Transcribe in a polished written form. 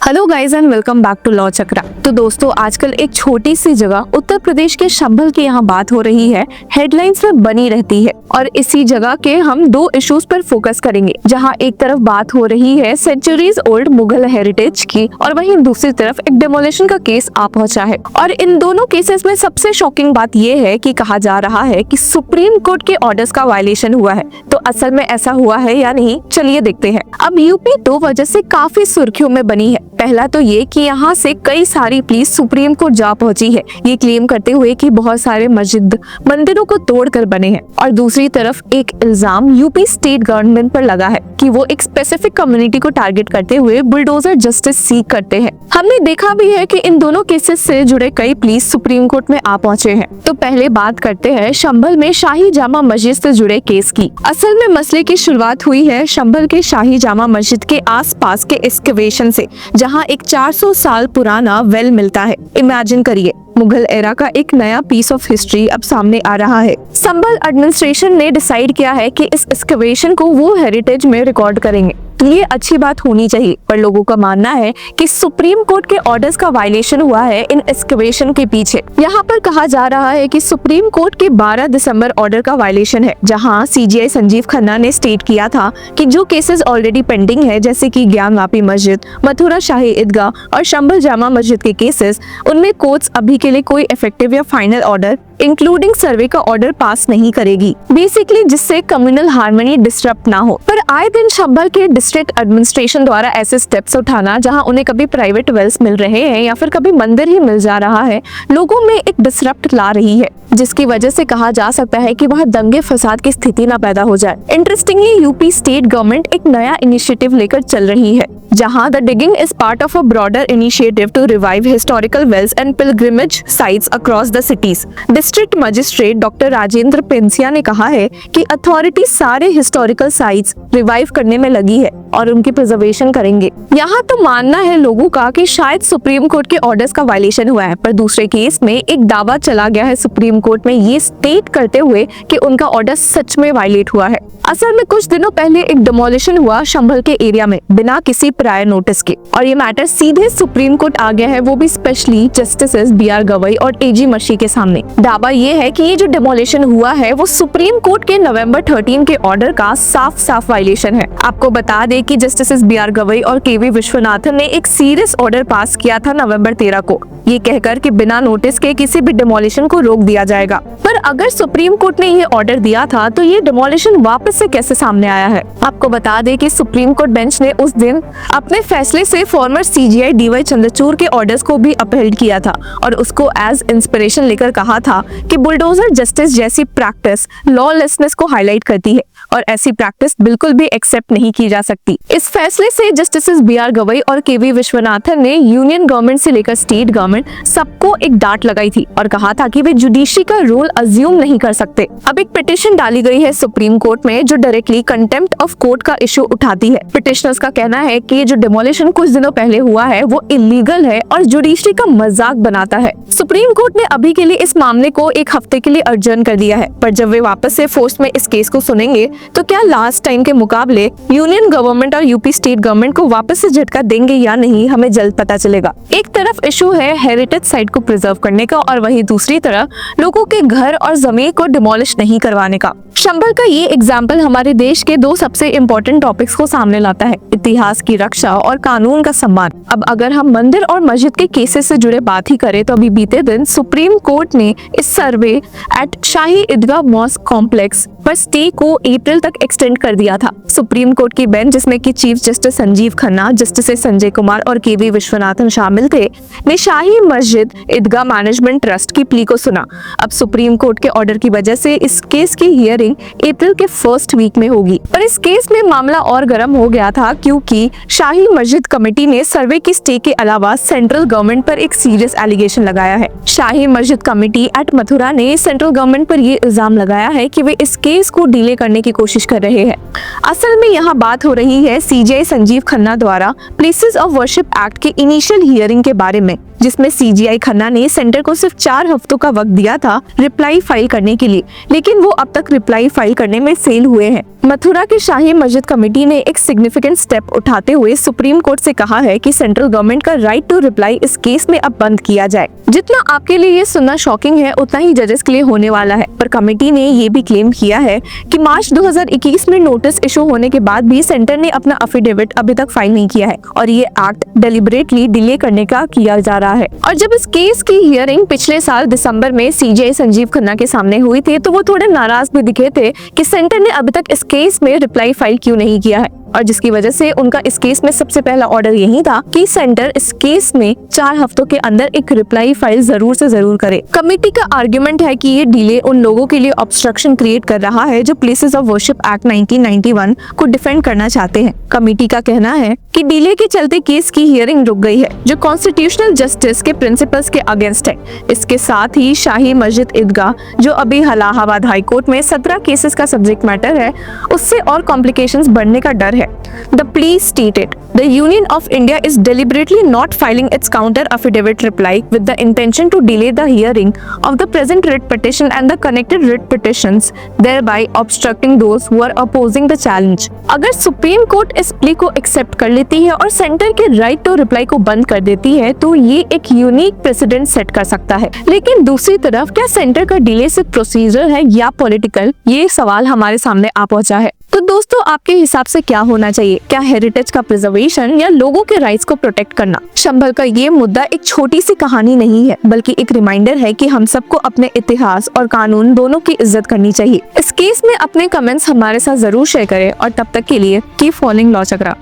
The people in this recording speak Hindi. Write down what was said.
Hello guys and welcome back to law Chakra. तो दोस्तों, आजकल एक छोटी सी जगह उत्तर प्रदेश के संभल की यहाँ बात हो रही है, हेडलाइंस में बनी रहती है। और इसी जगह के हम दो इश्यूज पर फोकस करेंगे, जहाँ एक तरफ बात हो रही है सेंचुरीज ओल्ड मुगल हेरिटेज की और वहीं दूसरी तरफ एक डेमोलिशन का केस आ पहुंचा है। और इन दोनों केसेस में सबसे शॉकिंग बात ये है कि कहा जा रहा है कि सुप्रीम कोर्ट के ऑर्डर्स का वायलेशन हुआ है। तो असल में ऐसा हुआ है या नहीं, चलिए देखते हैं। अब यूपी दो वजह से काफी सुर्खियों में बनी है। पहला तो ये कि यहाँ से कई सारी पुलिस सुप्रीम कोर्ट जा पहुंची है, ये क्लेम करते हुए कि बहुत सारे मस्जिद मंदिरों को तोड़कर बने हैं। और दूसरी तरफ एक इल्जाम यूपी स्टेट गवर्नमेंट पर लगा है कि वो एक स्पेसिफिक कम्युनिटी को टारगेट करते हुए बुलडोजर जस्टिस सीख करते हैं। हमने देखा भी है कि इन दोनों केसेस से जुड़े कई पुलिस सुप्रीम कोर्ट में आ पहुंचे हैं। तो पहले बात करते हैं संभल में शाही जामा मस्जिद से जुड़े केस की। असल में मसले की शुरुआत हुई है संभल के शाही जामा मस्जिद के आसपास के एक्सकवेशन से, जहां एक 400 साल पुराना वेल मिलता है। इमेजिन करिए, मुगल एरा का एक नया पीस ऑफ हिस्ट्री अब सामने आ रहा है। संभल एडमिनिस्ट्रेशन ने डिसाइड किया है कि इस एक्सकवेशन को वो हेरिटेज में रिकॉर्ड करेंगे। तो ये अच्छी बात होनी चाहिए, पर लोगों का मानना है कि सुप्रीम कोर्ट के ऑर्डर्स का वायलेशन हुआ है इन एक्सकवेशन के पीछे। यहाँ पर कहा जा रहा है कि सुप्रीम कोर्ट के 12 दिसंबर ऑर्डर का वायलेशन है, जहाँ सीजीआई संजीव खन्ना ने स्टेट किया था कि जो केसेस ऑलरेडी पेंडिंग है, जैसे कि ज्ञानवापी मस्जिद, मथुरा शाही ईदगाह और संभल जामा मस्जिद के केसेस, उनमें कोर्ट्स अभी के लिए कोई इफेक्टिव या फाइनल ऑर्डर इंक्लूडिंग सर्वे का ऑर्डर पास नहीं करेगी, बेसिकली जिससे कम्युनल हार्मनी डिस्टर्ब ना हो। पर आए दिन संभल के डिस्ट्रिक्ट एडमिनिस्ट्रेशन द्वारा ऐसे स्टेप्स उठाना, जहां उन्हें कभी प्राइवेट वेल्स मिल रहे हैं या फिर कभी मंदिर ही मिल जा रहा है, लोगों में एक डिसरप्ट ला रही है, जिसकी वजह से कहा जा सकता है कि वहाँ दंगे फसाद की स्थिति ना पैदा हो जाए। इंटरेस्टिंगली यूपी स्टेट गवर्नमेंट एक नया इनिशिएटिव लेकर चल रही है, जहां the digging is part of a broader initiative to revive historical wells and pilgrimage sites across the cities. District magistrate doctor Rajendra Pensiya ने कहा है कि अथॉरिटी सारे हिस्टोरिकल साइट्स रिवाइव करने में लगी है और उनकी प्रिजर्वेशन करेंगे। यहाँ तो मानना है लोगों का कि शायद सुप्रीम कोर्ट के ऑर्डर्स का वायलेशन हुआ है, पर दूसरे केस में एक दावा चला गया है सुप्रीम कोर्ट में ये स्टेट करते हुए कि उनका ऑर्डर सच में वायलेट हुआ है। असल में कुछ दिनों पहले एक डिमोलिशन हुआ संभल के एरिया में बिना किसी प्रायर नोटिस के, और ये मैटर सीधे सुप्रीम कोर्ट आ गया है, वो भी स्पेशली जस्टिसेस BR गवई और AG मशी के सामने। दावा ये है कि ये जो डिमोलिशन हुआ है वो सुप्रीम कोर्ट के नवंबर 13 के ऑर्डर का साफ साफ वायलेशन है। आपको बता दे कि जस्टिसेस BR गवई और KV विश्वनाथन ने एक सीरियस ऑर्डर पास किया था नवंबर 13 को, ये कहकर कि बिना नोटिस के किसी भी डिमोलिशन को रोक दिया जाएगा। पर अगर सुप्रीम कोर्ट ने ये ऑर्डर दिया था तो ये डिमोलिशन वापस से कैसे सामने आया है? आपको बता दें कि सुप्रीम कोर्ट बेंच ने उस दिन अपने फैसले से फॉर्मर CGI DY चंद्रचूड़ के ऑर्डर्स को भी अपहेल्ड किया था और उसको एज इंस्पिरेशन लेकर कहा था कि बुलडोजर जस्टिस जैसी प्रैक्टिस लॉलेसनेस को हाईलाइट करती है और ऐसी प्रैक्टिस बिल्कुल भी एक्सेप्ट नहीं की जा सकती। इस फैसले से जस्टिसेस BR गवई और KV विश्वनाथन ने यूनियन गवर्नमेंट से लेकर स्टेट गवर्नमेंट सबको एक डांट लगाई थी और कहा था कि वे जुडिशरी का रोल अज्यूम नहीं कर सकते। अब एक पिटीशन डाली गई है सुप्रीम कोर्ट में जो डायरेक्टली कंटेम्प्ट ऑफ कोर्ट का इशू उठाती है। पिटिशनर्स का कहना है कि ये जो डिमोलिशन कुछ दिनों पहले हुआ है वो इलीगल है और जुडिशरी का मजाक बनाता है। सुप्रीम कोर्ट ने अभी के लिए इस मामले को एक हफ्ते के लिए अर्जन कर दिया है, पर जब वे वापस से फोर्स में इस केस को सुनेंगे तो क्या लास्ट टाइम के मुकाबले यूनियन गवर्नमेंट और यूपी स्टेट गवर्नमेंट को वापस से झटका देंगे या नहीं, हमें जल्द पता चलेगा। एक तरफ इशू है हेरिटेज साइट को प्रिजर्व करने का और वहीं दूसरी तरफ लोगों के घर और जमीन को डिमोलिश नहीं करवाने का। संभल का ये एग्जाम्पल हमारे देश के दो सबसे इम्पोर्टेंट टॉपिक्स को सामने लाता है, इतिहास की रक्षा और कानून का सम्मान। अब अगर हम मंदिर और मस्जिद के केसेस से जुड़े बात ही करें तो अभी बीते दिन सुप्रीम कोर्ट ने इस सर्वे eight Shahi Idgah mask complex पर स्टे को अप्रैल तक एक्सटेंड कर दिया था। सुप्रीम कोर्ट की बेंच, जिसमें कि chief justice Sanjeev Khanna, justice Sanjay Kumar और KV विश्वनाथन शामिल थे, ने शाही मस्जिद ईदगाह मैनेजमेंट ट्रस्ट की प्ली को सुना। अब सुप्रीम कोर्ट के ऑर्डर की वजह से इस केस की हियरिंग अप्रैल के फर्स्ट वीक में होगी। पर इस केस में मामला और गर्म हो गया था क्योंकि शाही मस्जिद कमेटी ने सर्वे की स्टे के अलावा सेंट्रल गवर्नमेंट पर एक सीरियस एलिगेशन लगाया है। शाही मस्जिद कमेटी एट मथुरा ने सेंट्रल गवर्नमेंट पर ये इल्जाम लगाया है कि वे इस केस को डिले करने की कोशिश कर रहे हैं। असल में यहाँ बात हो रही है CGI संजीव खन्ना द्वारा प्लेसेस ऑफ वर्शिप एक्ट के इनिशियल हियरिंग के बारे में, जिसमें सीजीआई खन्ना ने सेंटर को सिर्फ 4 हफ्तों का वक्त दिया था रिप्लाई फाइल करने के लिए, लेकिन वो अब तक रिप्लाई फाइल करने में फेल हुए हैं। मथुरा की शाही मस्जिद कमेटी ने एक सिग्निफिकेंट स्टेप उठाते हुए सुप्रीम कोर्ट से कहा है कि सेंट्रल गवर्नमेंट का राइट टू रिप्लाई इस केस में अब बंद किया जाए। जितना आपके लिए ये सुनना शॉकिंग है, उतना ही जजेस के लिए होने वाला है। पर कमेटी ने ये भी क्लेम किया है कि मार्च 2021 में नोटिस इशू होने के बाद भी सेंटर ने अपना अफिडेविट अभी तक फाइल नहीं किया है और ये एक्ट डेलिबरेटली डिले करने का किया जा रहा है। और जब इस केस की हियरिंग पिछले साल दिसंबर में सीजीआई संजीव खन्ना के सामने हुई थी, तो वो थोड़े नाराज भी दिखे थे कि सेंटर ने अभी तक इस केस में रिप्लाई फाइल क्यों नहीं किया है, और जिसकी वजह से उनका इस केस में सबसे पहला ऑर्डर यही था कि सेंटर इस केस में 4 हफ्तों के अंदर एक रिप्लाई फाइल जरूर से जरूर करे। कमेटी का आर्गुमेंट है कि ये डिले उन लोगों के लिए ऑब्स्ट्रक्शन क्रिएट कर रहा है जो प्लेसेस ऑफ वर्शिप एक्ट 1991 को डिफेंड करना चाहते हैं। कमेटी का कहना है कि डिले के चलते केस की हियरिंग रुक गई है, जो कॉन्स्टिट्यूशनल जस्टिस के प्रिंसिपल्स के अगेंस्ट है। इसके साथ ही शाही मस्जिद ईदगाह, जो अभी इलाहाबाद हाई कोर्ट में 17 केसेस का सब्जेक्ट मैटर है, उससे और कॉम्प्लिकेशंस बढ़ने का डर है। The plea stated, the Union of India is deliberately not filing its counter affidavit reply with the intention to delay the hearing of the present writ petition and the connected writ petitions, thereby obstructing those who are opposing the challenge. अगर सुप्रीम कोर्ट इस प्ली को एक्सेप्ट कर लेती है और सेंटर के राइट टू रिप्लाई को बंद कर देती है, तो ये एक यूनिक प्रेसिडेंट सेट कर सकता है। लेकिन दूसरी तरफ क्या सेंटर का डिले सिर्फ प्रोसीजर है या पॉलिटिकल, ये सवाल हमारे सामने आ पहुंचा है। तो दोस्तों, आपके हिसाब से क्या होना चाहिए? क्या हेरिटेज का प्रिजर्वेशन या लोगों के राइट्स को प्रोटेक्ट करना? संभल का ये मुद्दा एक छोटी सी कहानी नहीं है, बल्कि एक रिमाइंडर है कि हम सबको अपने इतिहास और कानून दोनों की इज्जत करनी चाहिए। इस केस में अपने कमेंट्स हमारे साथ जरूर शेयर करें और तब तक के लिए कीप फॉलोइंग लॉ चक्रा।